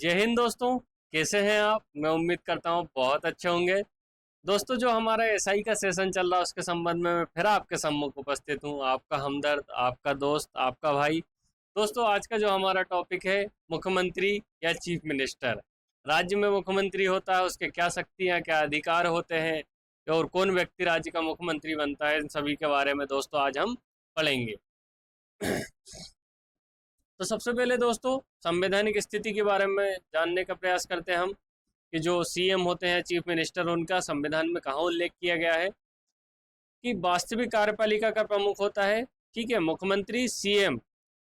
जय हिंद दोस्तों। कैसे हैं आप? मैं उम्मीद करता हूँ बहुत अच्छे होंगे। दोस्तों, जो हमारा एसआई का सेशन चल रहा है उसके संबंध में मैं फिर आपके सम्मुख उपस्थित हूँ, आपका हमदर्द, आपका दोस्त, आपका भाई। दोस्तों, आज का जो हमारा टॉपिक है, मुख्यमंत्री या चीफ मिनिस्टर। राज्य में मुख्यमंत्री होता है, उसके क्या शक्तियाँ, क्या अधिकार होते हैं और कौन व्यक्ति राज्य का मुख्यमंत्री बनता है, इन सभी के बारे में दोस्तों आज हम पढ़ेंगे। तो सबसे पहले दोस्तों, संवैधानिक स्थिति के बारे में जानने का प्रयास करते हैं हम कि जो सीएम होते हैं, चीफ मिनिस्टर, उनका संविधान में कहाँ उल्लेख किया गया है कि वास्तविक कार्यपालिका का प्रमुख होता है। ठीक है, मुख्यमंत्री सीएम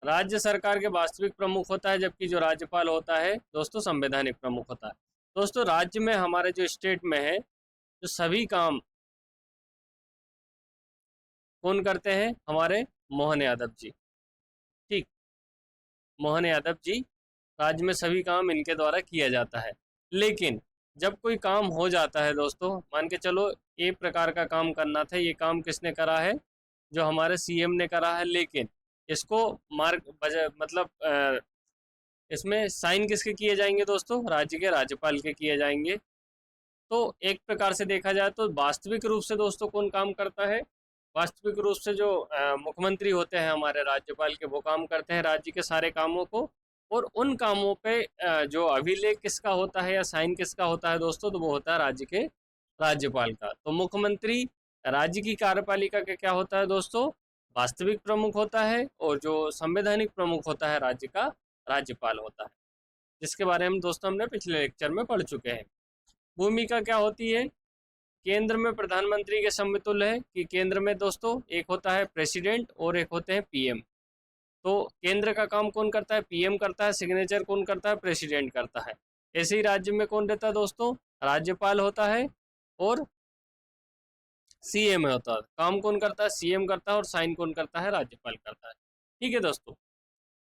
राज्य सरकार के वास्तविक प्रमुख होता है, जबकि जो राज्यपाल होता है दोस्तों संवैधानिक प्रमुख होता है। दोस्तों, राज्य में हमारे जो स्टेट में है, जो सभी काम कौन करते हैं? हमारे मोहन यादव जी। ठीक, मोहन यादव जी, राज्य में सभी काम इनके द्वारा किया जाता है। लेकिन जब कोई काम हो जाता है दोस्तों, मान के चलो एक प्रकार का काम करना था, ये काम किसने करा है? जो हमारे सीएम ने करा है। लेकिन इसको मार्ग मतलब इसमें साइन किसके किए जाएंगे दोस्तों? राज्य के राज्यपाल के किए जाएंगे। तो एक प्रकार से देखा जाए तो वास्तविक रूप से दोस्तों कौन काम करता है? वास्तविक रूप से जो मुख्यमंत्री होते हैं हमारे राज्यपाल के, वो काम करते हैं राज्य के सारे कामों को। और उन कामों पे जो अभिलेख किसका होता है या साइन किसका होता है दोस्तों? तो वो होता है राज्य के राज्यपाल का। तो मुख्यमंत्री राज्य की कार्यपालिका का क्या होता है दोस्तों? वास्तविक प्रमुख होता है, और जो संवैधानिक प्रमुख होता है राज्य का, राज्यपाल होता है, जिसके बारे में दोस्तों हमने पिछले लेक्चर में पढ़ चुके हैं। भूमिका क्या होती है? केंद्र में प्रधानमंत्री के समतुल्य है कि केंद्र में दोस्तों एक होता है प्रेसिडेंट और एक होते हैं पीएम। तो केंद्र का काम कौन करता है? पीएम करता है। सिग्नेचर कौन करता है? प्रेसिडेंट करता है। ऐसे ही राज्य में कौन रहता है दोस्तों? राज्यपाल होता है और सीएम होता है। काम कौन करता है? सीएम करता है। और साइन कौन करता है? राज्यपाल करता है। ठीक है दोस्तों,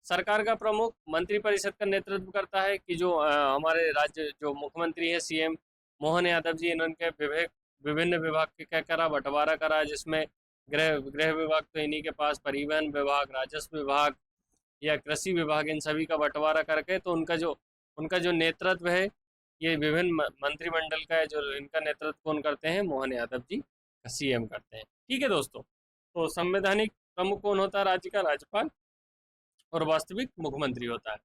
सरकार का प्रमुख मंत्रिपरिषद का नेतृत्व करता है कि जो हमारे राज्य जो मुख्यमंत्री है सीएम मोहन यादव जी, इन्होंने विभाग विभिन्न विभाग के क्या करा? बंटवारा करा, जिसमें गृह गृह विभाग तो इन्हीं के पास, परिवहन विभाग, राजस्व विभाग या कृषि विभाग, इन सभी का बंटवारा करके, तो उनका जो नेतृत्व है, ये विभिन्न मंत्रिमंडल का है, जो इनका नेतृत्व कौन करते हैं? मोहन यादव जी सीएम करते हैं। ठीक है दोस्तों, तो संवैधानिक प्रमुख कौन होता है राज्य का? राज्यपाल। और वास्तविक मुख्यमंत्री होता है।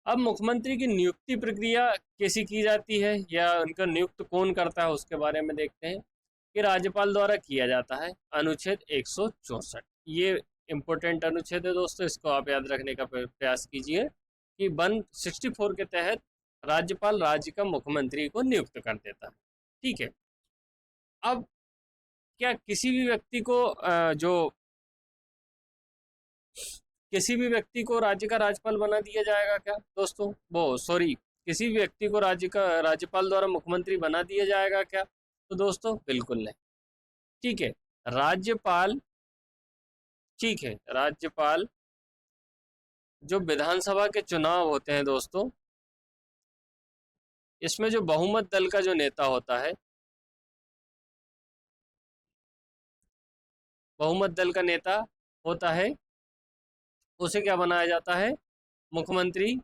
अब मुख्यमंत्री की नियुक्ति प्रक्रिया कैसी की जाती है या उनका नियुक्त कौन करता है, उसके बारे में देखते हैं कि राज्यपाल द्वारा किया जाता है। अनुच्छेद 164, ये इम्पोर्टेंट अनुच्छेद है दोस्तों, इसको आप याद रखने का प्रयास कीजिए कि 164 के तहत राज्यपाल राज्य का मुख्यमंत्री को नियुक्त कर देता है। ठीक है, अब क्या किसी भी व्यक्ति को राज्य का राज्यपाल बना दिया जाएगा क्या दोस्तों? वो सॉरी, किसी भी व्यक्ति को राज्य का राज्यपाल द्वारा मुख्यमंत्री बना दिया जाएगा क्या? तो दोस्तों बिल्कुल नहीं। ठीक है, राज्यपाल, ठीक है, राज्यपाल जो विधानसभा के चुनाव होते हैं दोस्तों, इसमें जो बहुमत दल का जो नेता होता है, बहुमत दल का नेता होता है, उसे क्या बनाया जाता है? मुख्यमंत्री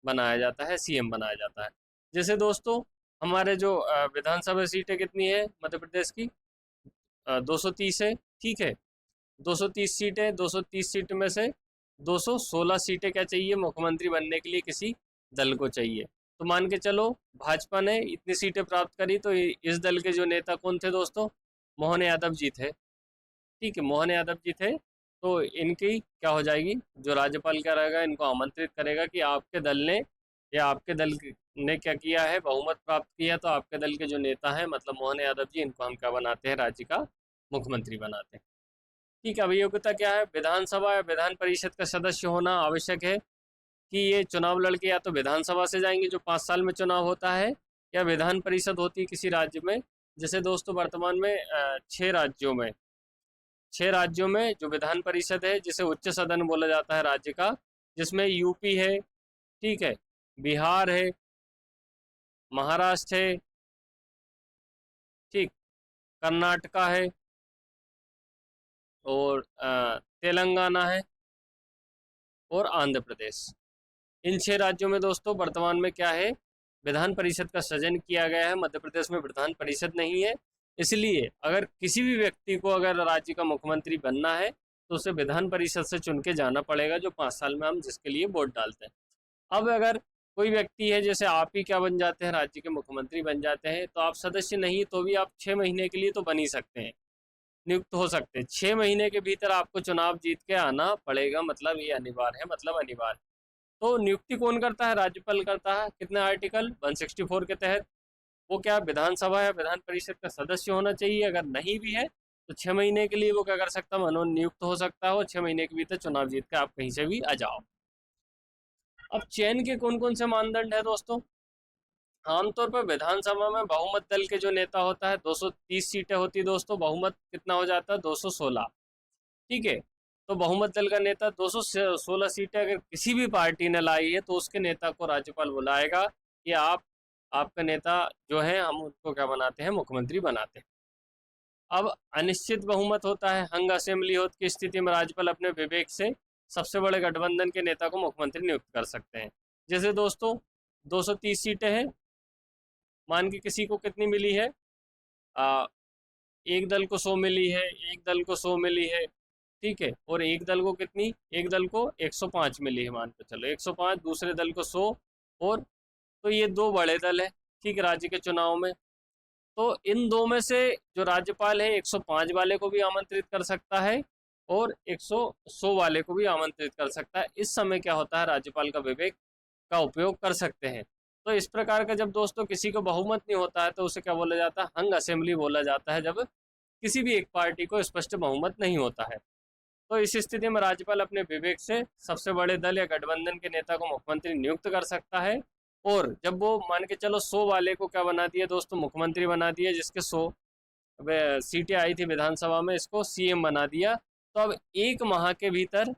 बनाया जाता है, सीएम बनाया जाता है। जैसे दोस्तों, हमारे जो विधानसभा सीटें कितनी है मध्य प्रदेश की? 230 है। ठीक है, 230 सीटें, 230 सीट में से 216 सीटें क्या चाहिए मुख्यमंत्री बनने के लिए? किसी दल को चाहिए। तो मान के चलो भाजपा ने इतनी सीटें प्राप्त करी, तो इस दल के जो नेता कौन थे दोस्तों? मोहन यादव जी थे। ठीक है, मोहन यादव जी थे। तो इनकी क्या हो जाएगी? जो राज्यपाल क्या रहेगा, इनको आमंत्रित करेगा कि आपके दल ने या आपके दल ने क्या किया है? बहुमत प्राप्त किया। तो आपके दल के जो नेता हैं, मतलब मोहन यादव जी, इनको हम क्या बनाते हैं? राज्य का मुख्यमंत्री बनाते हैं। ठीक है, अब योग्यता क्या है? विधानसभा या विधान परिषद का सदस्य होना आवश्यक है कि ये चुनाव लड़के या तो विधानसभा से जाएंगे, जो 5 साल में चुनाव होता है, या विधान परिषद होती है किसी राज्य में। जैसे दोस्तों वर्तमान में 6 राज्यों में जो विधान परिषद है, जिसे उच्च सदन बोला जाता है राज्य का, जिसमें यूपी है, ठीक है, बिहार है, महाराष्ट्र है, ठीक, कर्नाटका है, और तेलंगाना है, और आंध्र प्रदेश। इन 6 राज्यों में दोस्तों वर्तमान में क्या है, विधान परिषद का सृजन किया गया है। मध्य प्रदेश में विधान परिषद नहीं है, इसलिए अगर किसी भी व्यक्ति को अगर राज्य का मुख्यमंत्री बनना है तो उसे विधान परिषद से चुन के जाना पड़ेगा, जो 5 साल में हम जिसके लिए वोट डालते हैं। अब अगर कोई व्यक्ति है, जैसे आप ही क्या बन जाते हैं, राज्य के मुख्यमंत्री बन जाते हैं, तो आप सदस्य नहीं तो भी आप 6 महीने के लिए तो बन ही सकते हैं, नियुक्त हो सकते हैं। 6 महीने के भीतर आपको चुनाव जीत के आना पड़ेगा, मतलब ये अनिवार्य है, मतलब अनिवार्य। तो नियुक्ति कौन करता है, राज्यपाल करता है। कितने आर्टिकल 164 के तहत। वो क्या विधानसभा या विधान परिषद का सदस्य होना चाहिए, अगर नहीं भी है तो 6 महीने के लिए वो क्या कर सकता है, मनोनियुक्त हो सकता है, और 6 महीने के भीतर चुनाव जीत के आप कहीं से भी आ जाओ। अब चयन के कौन कौन से मानदंड है दोस्तों। आमतौर पर विधानसभा में बहुमत दल के जो नेता होता है, 230 सीटें होती है दोस्तों, बहुमत कितना हो जाता है, 216। ठीक है, तो बहुमत दल का नेता 216 सीटें अगर किसी भी पार्टी ने लाई है तो उसके नेता को राज्यपाल बुलाएगा कि आपका नेता जो है, हम उनको क्या बनाते हैं, मुख्यमंत्री बनाते हैं। अब अनिश्चित बहुमत होता है, हंग असेंबली होत की स्थिति में राज्यपाल अपने विवेक से सबसे बड़े गठबंधन के नेता को मुख्यमंत्री नियुक्त कर सकते हैं। जैसे दोस्तों 230 सीटें हैं, मान के किसी को कितनी मिली है, आ, एक दल को 100 मिली है, एक दल को 100 मिली है, ठीक है, और एक दल को कितनी, एक दल को 105 मिली है, मान के चलो 105, दूसरे दल को 100, और तो ये दो बड़े दल है, ठीक है, राज्य के चुनाव में। तो इन दो में से जो राज्यपाल है 105 वाले को भी आमंत्रित कर सकता है और 100 वाले को भी आमंत्रित कर सकता है। इस समय क्या होता है, राज्यपाल का विवेक का उपयोग कर सकते हैं। तो इस प्रकार का जब दोस्तों किसी को बहुमत नहीं होता है तो उसे क्या बोला जाता है, हंग असेंबली बोला जाता है, जब किसी भी एक पार्टी को स्पष्ट बहुमत नहीं होता है। तो इस स्थिति में राज्यपाल अपने विवेक से सबसे बड़े दल या गठबंधन के नेता को मुख्यमंत्री नियुक्त कर सकता है। और जब वो मान के चलो 100 वाले को क्या बना दिया दोस्तों, मुख्यमंत्री बना दिया, जिसके 100 सीटें आई थी विधानसभा में, इसको सीएम बना दिया। तो अब 1 माह के भीतर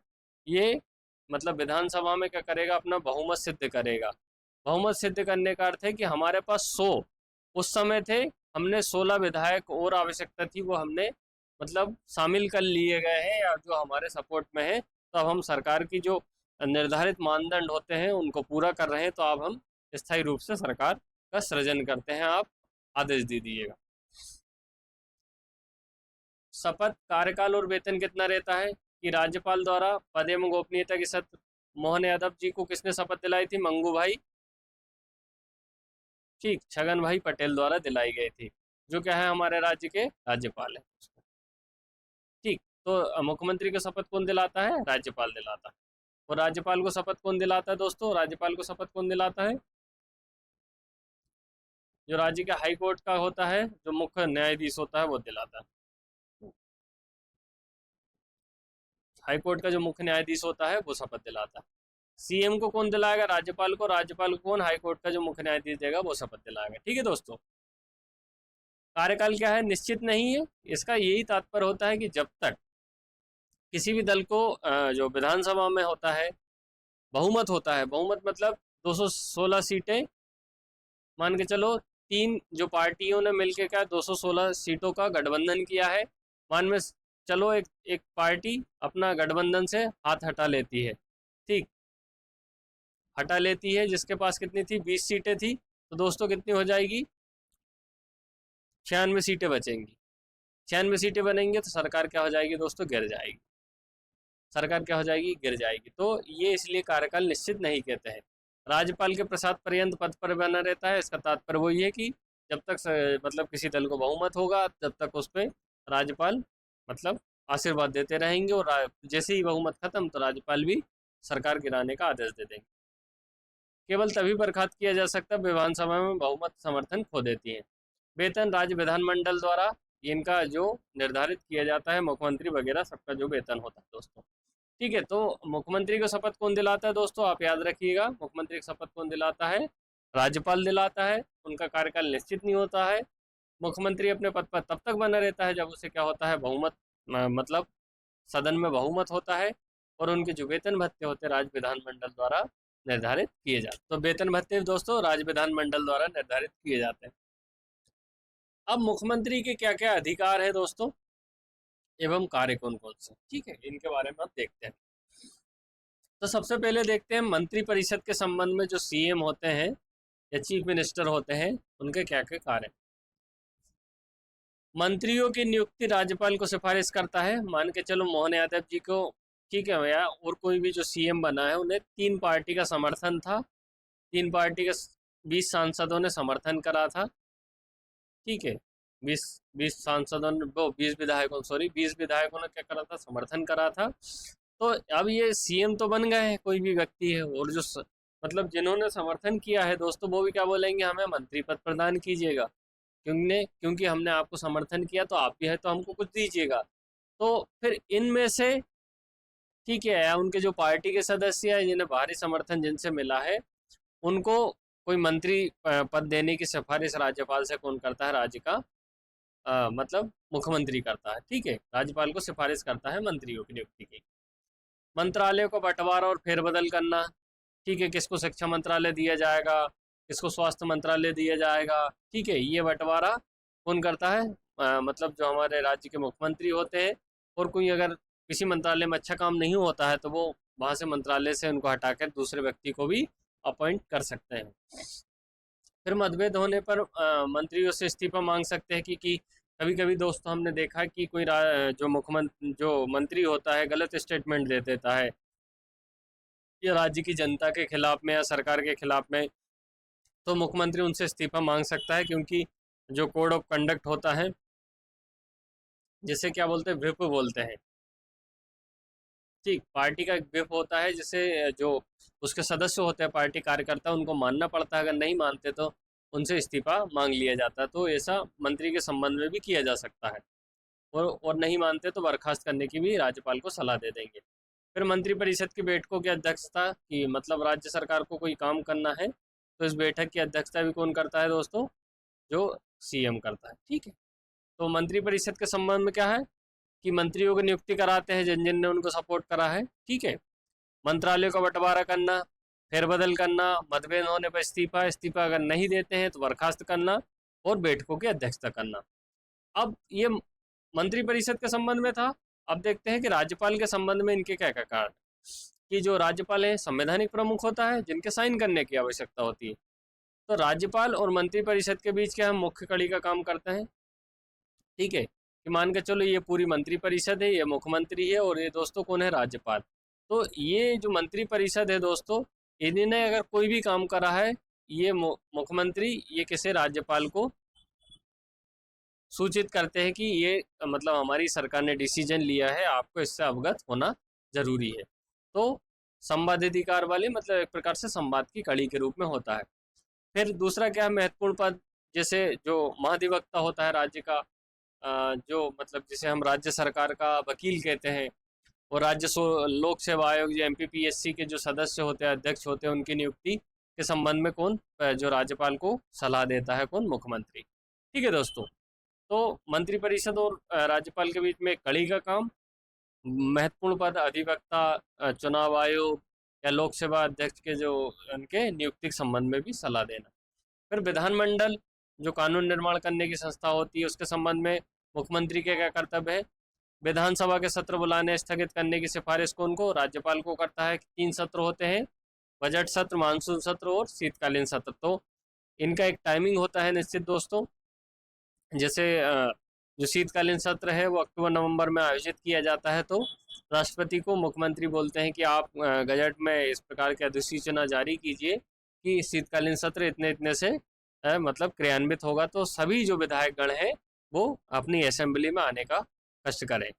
ये मतलब विधानसभा में क्या करेगा, अपना बहुमत सिद्ध करेगा। बहुमत सिद्ध करने का अर्थ है कि हमारे पास 100 उस समय थे, हमने 16 विधायक और आवश्यकता थी, वो हमने मतलब शामिल कर लिए गए हैं या जो हमारे सपोर्ट में है। तो अब हम सरकार की जो निर्धारित मानदंड होते हैं उनको पूरा कर रहे हैं, तो अब हम स्थायी रूप से सरकार का सृजन करते हैं, आप आदेश दे दीजिएगा। शपथ, कार्यकाल और वेतन कितना रहता है कि राज्यपाल द्वारा पद एवं गोपनीयता की शर्त मोहन यादव जी को किसने शपथ दिलाई थी, मंगू भाई, ठीक, छगन भाई पटेल द्वारा दिलाई गई थी, जो क्या है हमारे राज्य के राज्यपाल है। ठीक, तो मुख्यमंत्री को शपथ कौन दिलाता है, राज्यपाल दिलाता है। और राज्यपाल को शपथ कौन दिलाता है दोस्तों, राज्यपाल को शपथ कौन दिलाता है, जो राज्य के हाई कोर्ट का होता है, जो मुख्य न्यायाधीश होता है वो दिलाता है। हाई कोर्ट का जो मुख्य न्यायाधीश होता है वो शपथ दिलाता है। सीएम को कौन दिलाएगा, राज्यपाल को, राज्यपाल को कौन, हाई कोर्ट का जो मुख्य न्यायाधीश देगा वो शपथ दिलाएगा। ठीक है दोस्तों, कार्यकाल क्या है, निश्चित नहीं है। इसका यही तात्पर्य होता है कि जब तक किसी भी दल को जो विधानसभा में होता है बहुमत होता है, बहुमत मतलब 216 सीटें, मान के चलो तीन जो पार्टियों ने मिलकर क्या 216 सीटों का गठबंधन किया है, मान में चलो एक एक पार्टी अपना गठबंधन से हाथ हटा लेती है, ठीक, हटा लेती है, जिसके पास कितनी थी, 20 सीटें थी, तो दोस्तों कितनी हो जाएगी, 96 सीटें बचेंगी। 96 सीटें बनेंगी तो सरकार क्या हो जाएगी दोस्तों, गिर जाएगी, सरकार क्या हो जाएगी, गिर जाएगी। तो ये इसलिए कार्यकाल निश्चित नहीं कहते हैं। राज्यपाल के प्रसाद पर्यंत पद पर बना रहता है, इसका तात्पर्य वही है कि जब तक मतलब किसी दल को बहुमत होगा जब तक उस पर राज्यपाल मतलब आशीर्वाद देते रहेंगे, और जैसे ही बहुमत खत्म तो राज्यपाल भी सरकार गिराने का आदेश दे देंगे। केवल तभी बर्खास्त किया जा सकता है विधानसभा में बहुमत समर्थन खो देती है। वेतन राज्य विधानमंडल द्वारा इनका जो निर्धारित किया जाता है, मुख्यमंत्री वगैरह सबका जो वेतन होता है दोस्तों। ठीक है, तो मुख्यमंत्री को शपथ कौन दिलाता है दोस्तों, आप याद रखिएगा, मुख्यमंत्री की शपथ कौन दिलाता है, राज्यपाल दिलाता है। उनका कार्यकाल निश्चित नहीं होता है। मुख्यमंत्री अपने पद पर तब तक बना रहता है जब उसे क्या होता है, बहुमत मतलब सदन में बहुमत होता है, और उनके जो वेतन भत्ते होते हैं राज्य विधानमंडल द्वारा निर्धारित किए जाते हैं। तो वेतन भत्ते दोस्तों राज्य विधानमंडल द्वारा निर्धारित किए जाते हैं। अब मुख्यमंत्री के क्या क्या अधिकार है दोस्तों एवं कार्य कौन कौन से, ठीक है, इनके बारे में आप देखते हैं। तो सबसे पहले देखते हैं मंत्री परिषद के संबंध में जो सीएम होते हैं या चीफ मिनिस्टर होते हैं उनके क्या क्या कार्य। मंत्रियों की नियुक्ति राज्यपाल को सिफारिश करता है। मान के चलो मोहन यादव जी को, ठीक है भैया, और कोई भी जो सीएम बना है उन्हें 3 पार्टी का समर्थन था, 3 पार्टी के 20 सांसदों ने समर्थन करा था, ठीक है। 20 सांसदों ने, वो 20 विधायकों, सॉरी 20 विधायकों ने क्या करा था, समर्थन करा था। तो अब ये सीएम तो बन गए हैं, कोई भी व्यक्ति है, और जो मतलब जिन्होंने समर्थन किया है दोस्तों, वो भी क्या बोलेंगे, हमें मंत्री पद प्रदान कीजिएगा, क्योंकि हमने आपको समर्थन किया, तो आप भी है तो हमको कुछ दीजिएगा। तो फिर इनमें से, ठीक है, या उनके जो पार्टी के सदस्य हैं जिन्हें भारी समर्थन जिनसे मिला है, उनको कोई मंत्री पद देने की सिफारिश राज्यपाल से कौन करता है, राज्य का मतलब मुख्यमंत्री करता है, ठीक है। राज्यपाल को सिफारिश करता है मंत्रियों की नियुक्ति की। मंत्रालय को बंटवारा और फेरबदल करना, ठीक है, किसको शिक्षा मंत्रालय दिया जाएगा, किसको स्वास्थ्य मंत्रालय दिया जाएगा, ठीक है, ये बंटवारा कौन करता है, मतलब जो हमारे राज्य के मुख्यमंत्री होते हैं। और कोई अगर किसी मंत्रालय में अच्छा काम नहीं होता है तो वो वहाँ से मंत्रालय से उनको हटाकर दूसरे व्यक्ति को भी अपॉइंट कर सकते हैं। फिर मतभेद होने पर मंत्रियों से इस्तीफा मांग सकते हैं कि कभी कभी दोस्तों हमने देखा है कि कोई जो मंत्री होता है गलत स्टेटमेंट दे देता है, या राज्य की जनता के खिलाफ में या सरकार के खिलाफ में, तो मुख्यमंत्री उनसे इस्तीफा मांग सकता है, क्योंकि जो कोड ऑफ कंडक्ट होता है, जिसे क्या बोलते हैं, व्हिप बोलते हैं, ठीक, पार्टी का एक व्हिप होता है, जिसे जो उसके सदस्य होते हैं पार्टी कार्यकर्ता, उनको मानना पड़ता है, अगर नहीं मानते तो उनसे इस्तीफा मांग लिया जाता है। तो ऐसा मंत्री के संबंध में भी किया जा सकता है, और नहीं मानते तो बर्खास्त करने की भी राज्यपाल को सलाह दे देंगे। फिर मंत्रिपरिषद की बैठकों की अध्यक्षता की, मतलब राज्य सरकार को कोई काम करना है तो इस बैठक की अध्यक्षता भी कौन करता है दोस्तों, जो सीएम करता है, ठीक है। तो मंत्रिपरिषद के संबंध में क्या है कि मंत्रियों की नियुक्ति कराते हैं जिन जिन ने उनको सपोर्ट करा है, ठीक है। मंत्रालयों का बंटवारा करना, फेरबदल करना, मतभेद होने पर इस्तीफा, इस्तीफा अगर नहीं देते हैं तो बर्खास्त करना, और बैठकों की अध्यक्षता करना। अब ये मंत्रिपरिषद के संबंध में था। अब देखते हैं कि राज्यपाल के संबंध में इनके क्या क्या कार्य। कि जो राज्यपाल है संवैधानिक प्रमुख होता है, जिनके साइन करने की आवश्यकता होती है। तो राज्यपाल और मंत्रिपरिषद के बीच क्या हम मुख्य कड़ी का काम करते हैं, ठीक है। कि मान के चलो ये पूरी मंत्रिपरिषद है, ये मुख्यमंत्री है, और ये दोस्तों कौन है, राज्यपाल। तो ये जो मंत्रिपरिषद है दोस्तों, इन्होंने अगर कोई भी काम करा है, ये मुख्यमंत्री ये किसे, राज्यपाल को सूचित करते हैं कि ये मतलब हमारी सरकार ने डिसीजन लिया है, आपको इससे अवगत होना जरूरी है। तो संवादाधिकार वाले, मतलब एक प्रकार से संवाद की कड़ी के रूप में होता है। फिर दूसरा क्या है, महत्वपूर्ण पद, जैसे जो महाधिवक्ता होता है राज्य का, जो मतलब जिसे हम राज्य सरकार का वकील कहते हैं, और लोक सेवा आयोग जो एमपीपीएससी के जो सदस्य होते हैं, अध्यक्ष होते हैं, उनकी नियुक्ति के संबंध में कौन, जो राज्यपाल को सलाह देता है, कौन, मुख्यमंत्री, ठीक है दोस्तों। तो मंत्रिपरिषद और राज्यपाल के बीच में कड़ी का काम, महत्वपूर्ण पद, अधिवक्ता, चुनाव आयोग या लोक सेवा अध्यक्ष के जो उनके नियुक्ति के संबंध में भी सलाह देना। फिर विधानमंडल जो कानून निर्माण करने की संस्था होती है, उसके संबंध में मुख्यमंत्री के क्या कर्तव्य है, विधानसभा के सत्र बुलाने, स्थगित करने की सिफारिश कौन को, राज्यपाल को करता है। 3 सत्र होते हैं, बजट सत्र, मानसून सत्र और शीतकालीन सत्र। तो इनका एक टाइमिंग होता है निश्चित दोस्तों। जैसे जो शीतकालीन सत्र है वो अक्टूबर नवंबर में आयोजित किया जाता है, तो राष्ट्रपति को मुख्यमंत्री बोलते हैं कि आप गजट में इस प्रकार की अधिसूचना जारी कीजिए कि शीतकालीन सत्र इतने इतने से मतलब क्रियान्वित होगा, तो सभी जो विधायक गण हैं वो अपनी असेंबली में आने का कष्ट करें।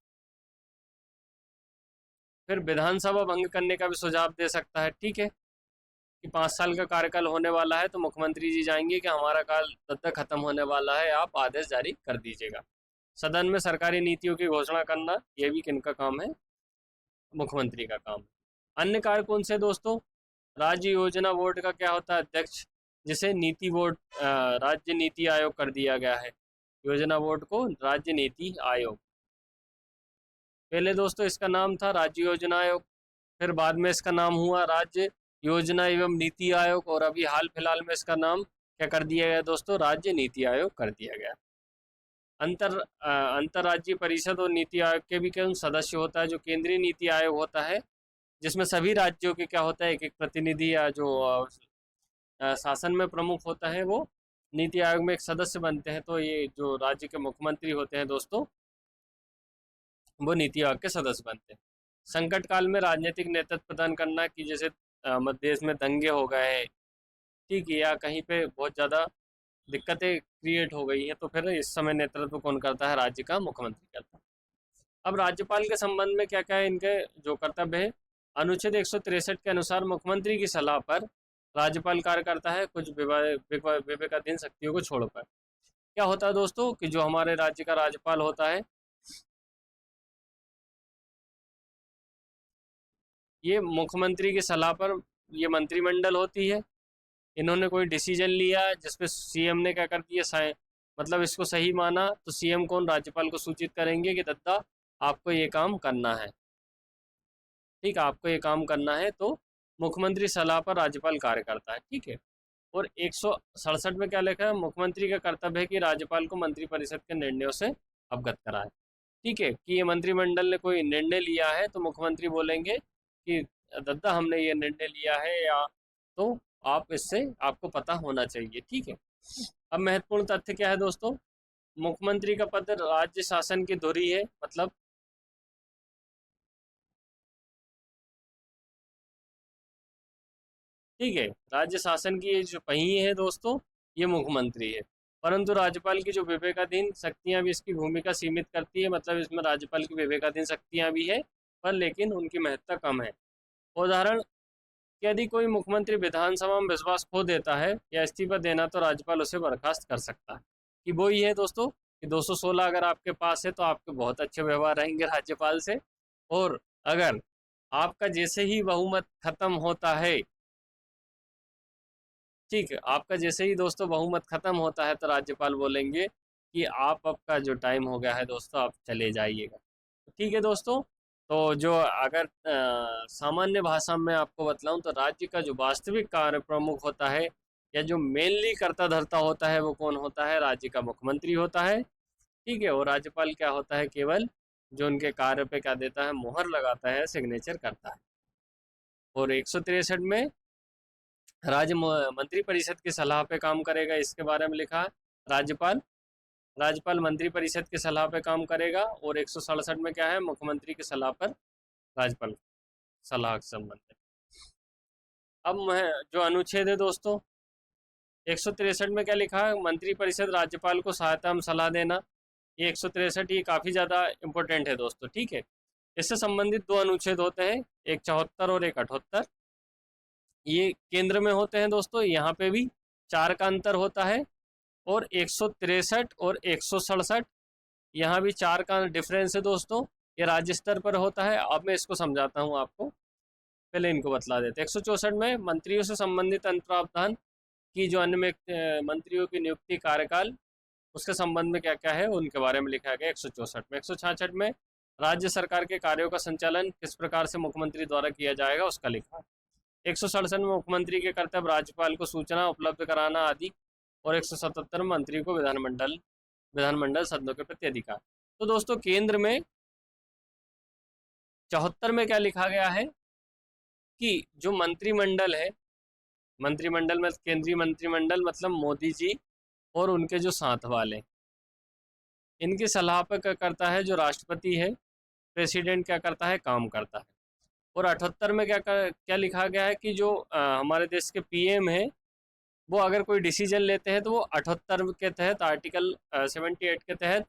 फिर विधानसभा भंग करने का भी सुझाव दे सकता है, ठीक है, कि 5 साल का कार्यकाल होने वाला है, तो मुख्यमंत्री जी जाएंगे कि हमारा काल तब तक खत्म होने वाला है, आप आदेश जारी कर दीजिएगा। सदन में सरकारी नीतियों की घोषणा करना, यह भी किनका काम है, मुख्यमंत्री का काम है। अन्य कार्य कौन से दोस्तों, राज्य योजना बोर्ड का क्या होता है, अध्यक्ष, जिसे नीति बोर्ड, राज्य नीति आयोग कर दिया गया है। योजना बोर्ड को राज्य नीति आयोग, पहले दोस्तों इसका नाम था राज्य योजना आयोग, फिर बाद में इसका नाम हुआ राज्य योजना एवं नीति आयोग, और अभी हाल फिलहाल में इसका नाम क्या कर दिया गया दोस्तों, राज्य नीति आयोग कर दिया गया। अंतर्राज्यीय परिषद और नीति आयोग के भी कई सदस्य होता है। जो केंद्रीय नीति आयोग होता है जिसमें सभी राज्यों के क्या होता है, एक एक प्रतिनिधि या जो शासन में प्रमुख होता है वो नीति आयोग में एक सदस्य बनते हैं। तो ये जो राज्य के मुख्यमंत्री होते हैं दोस्तों, वो नीति आयोग के सदस्य बनते हैं। संकट काल में राजनीतिक नेतृत्व प्रदान करना, कि जैसे मध्य देश में दंगे हो गए, ठीक है, या कहीं पे बहुत ज़्यादा दिक्कतें क्रिएट हो गई हैं, तो फिर इस समय नेतृत्व कौन करता है? राज्य का मुख्यमंत्री करता है। अब राज्यपाल के संबंध में क्या क्या है इनके जो कर्तव्य है? अनुच्छेद 163 के अनुसार मुख्यमंत्री की सलाह पर राज्यपाल कार्य करता है, कुछ विवेकाधीन शक्तियों को छोड़कर। क्या होता है दोस्तों कि जो हमारे राज्य का राज्यपाल होता है, ये मुख्यमंत्री की सलाह पर, ये मंत्रिमंडल होती है, इन्होंने कोई डिसीजन लिया जिसपे सीएम ने क्या कर दिया, मतलब इसको सही माना, तो सीएम कौन? राज्यपाल को सूचित करेंगे कि दत्ता आपको ये काम करना है, ठीक है, आपको ये काम करना है। तो मुख्यमंत्री सलाह पर राज्यपाल कार्य करता है, ठीक है। और 167 में क्या लिखा है? मुख्यमंत्री का कर्तव्य है कि राज्यपाल को मंत्रिपरिषद के निर्णयों से अवगत कराए, ठीक है, कि ये मंत्रिमंडल ने कोई निर्णय लिया है तो मुख्यमंत्री बोलेंगे कि दद्दा हमने ये निर्णय लिया है, या तो आप इससे आपको पता होना चाहिए, ठीक है। अब महत्वपूर्ण तथ्य क्या है दोस्तों? मुख्यमंत्री का पद राज्य शासन की धुरी है, मतलब ठीक है, राज्य शासन की ये जो पहिए है दोस्तों, ये मुख्यमंत्री है। परंतु राज्यपाल की जो विवेकाधीन शक्तियां भी इसकी भूमिका सीमित करती है, मतलब इसमें राज्यपाल की विवेकाधीन शक्तियां भी है, पर लेकिन उनकी महत्ता कम है। उदाहरण, कि यदि कोई मुख्यमंत्री विधानसभा में विश्वास खो देता है या इस्तीफा देना, तो राज्यपाल उसे बर्खास्त कर सकता है। कि वो ही है दोस्तों कि 216 अगर आपके पास है तो आपके बहुत अच्छे व्यवहार रहेंगे राज्यपाल से, और अगर आपका जैसे ही बहुमत खत्म होता है, ठीक है, आपका जैसे ही दोस्तों बहुमत खत्म होता है, तो राज्यपाल बोलेंगे कि आप, आपका जो टाइम हो गया है दोस्तों, आप चले जाइएगा। ठीक है दोस्तों। तो जो अगर सामान्य भाषा में आपको बतलाऊं, तो राज्य का जो वास्तविक कार्य प्रमुख होता है, या जो मेनली कर्ता धर्ता होता है, वो कौन होता है? राज्य का मुख्यमंत्री होता है, ठीक है। और राज्यपाल क्या होता है? केवल जो उनके कार्य पे क्या देता है? मोहर लगाता है, सिग्नेचर करता है। और 163 में मंत्री परिषद की सलाह पे काम करेगा, इसके बारे में लिखा है। राज्यपाल राज्यपाल मंत्री परिषद की सलाह पे काम करेगा। और 167 में क्या है? मुख्यमंत्री की सलाह पर राज्यपाल सलाह के संबंध है। अब मैं जो अनुच्छेद है दोस्तों 163 में क्या लिखा है? मंत्री परिषद राज्यपाल को सहायता में सलाह देना। ये 163 ये काफ़ी ज़्यादा इम्पोर्टेंट है दोस्तों, ठीक है। इससे संबंधित दो अनुच्छेद होते हैं, एक 74 और एक 78। ये केंद्र में होते हैं दोस्तों, यहाँ पे भी 4 का अंतर होता है। और 163 और 167 यहाँ भी 4 का डिफरेंस है दोस्तों। ये राज्य स्तर पर होता है। अब मैं इसको समझाता हूँ आपको, पहले इनको बतला देते हैं। 164 में मंत्रियों से संबंधित अन्य प्रावधान की जो अन्य में मंत्रियों की नियुक्ति कार्यकाल, उसके संबंध में क्या क्या है उनके बारे में लिखा गया 164 में। 166 में राज्य सरकार के कार्यों का संचालन किस प्रकार से मुख्यमंत्री द्वारा किया जाएगा, उसका लिखा है। 167 में मुख्यमंत्री के कर्तव्य राज्यपाल को सूचना उपलब्ध कराना आदि। और 177 में मंत्री को विधानमंडल सदनों के प्रति अधिकार। तो दोस्तों केंद्र में 74 में क्या लिखा गया है कि जो मंत्रिमंडल है, मंत्रिमंडल में केंद्रीय मंत्रिमंडल मतलब मोदी जी और उनके जो साथ वाले, इनकी सलाह पर क्या करता है? जो राष्ट्रपति है, प्रेसिडेंट क्या करता है? काम करता है। और 78 में क्या लिखा गया है कि जो हमारे देश के पीएम है, वो अगर कोई डिसीजन लेते हैं तो वो 78 के तहत, आर्टिकल 78 के तहत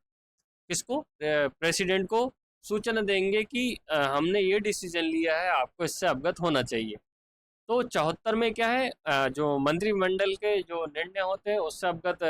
किसको? प्रेसिडेंट को सूचना देंगे कि हमने ये डिसीजन लिया है, आपको इससे अवगत होना चाहिए। तो 74 में क्या है? जो मंत्रिमंडल के जो निर्णय होते हैं उससे अवगत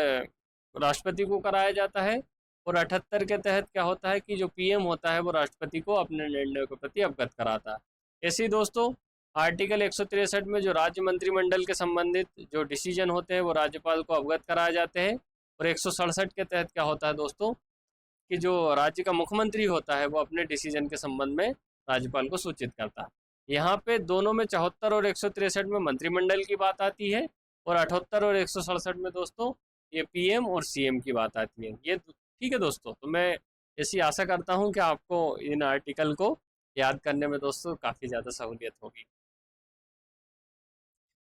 राष्ट्रपति को कराया जाता है। और 78 के तहत क्या होता है कि जो पीएम होता है वो राष्ट्रपति को अपने निर्णयों के प्रति अवगत कराता है। ऐसे ही दोस्तों आर्टिकल 163 में जो राज्य मंत्रिमंडल के संबंधित जो डिसीजन होते हैं वो राज्यपाल को अवगत कराए जाते हैं। और 167 के तहत क्या होता है दोस्तों कि जो राज्य का मुख्यमंत्री होता है वो अपने डिसीजन के संबंध में राज्यपाल को सूचित करता है। यहाँ पे दोनों में 74 और 163 में मंत्रिमंडल की बात आती है, और 78 और 167 में दोस्तों ये पीएम और सीएम की बात आती है। ये ठीक है दोस्तों। तो मैं ऐसी आशा करता हूँ कि आपको इन आर्टिकल को याद करने में दोस्तों काफ़ी ज़्यादा सहूलियत होगी।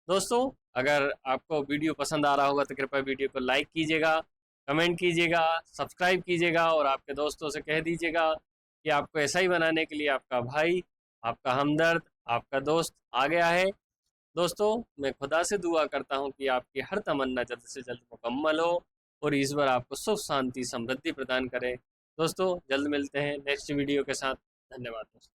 दोस्तों अगर आपको वीडियो पसंद आ रहा होगा तो कृपया वीडियो को लाइक कीजिएगा, कमेंट कीजिएगा, सब्सक्राइब कीजिएगा और आपके दोस्तों से कह दीजिएगा कि आपको ऐसा ही बनाने के लिए आपका भाई, आपका हमदर्द, आपका दोस्त आ गया है। दोस्तों मैं खुदा से दुआ करता हूँ कि आपकी हर तमन्ना जल्द से जल्द मुकम्मल हो और ईश्वर आपको सुख शांति समृद्धि प्रदान करे। दोस्तों जल्द मिलते हैं नेक्स्ट वीडियो के साथ। धन्यवाद दोस्तों।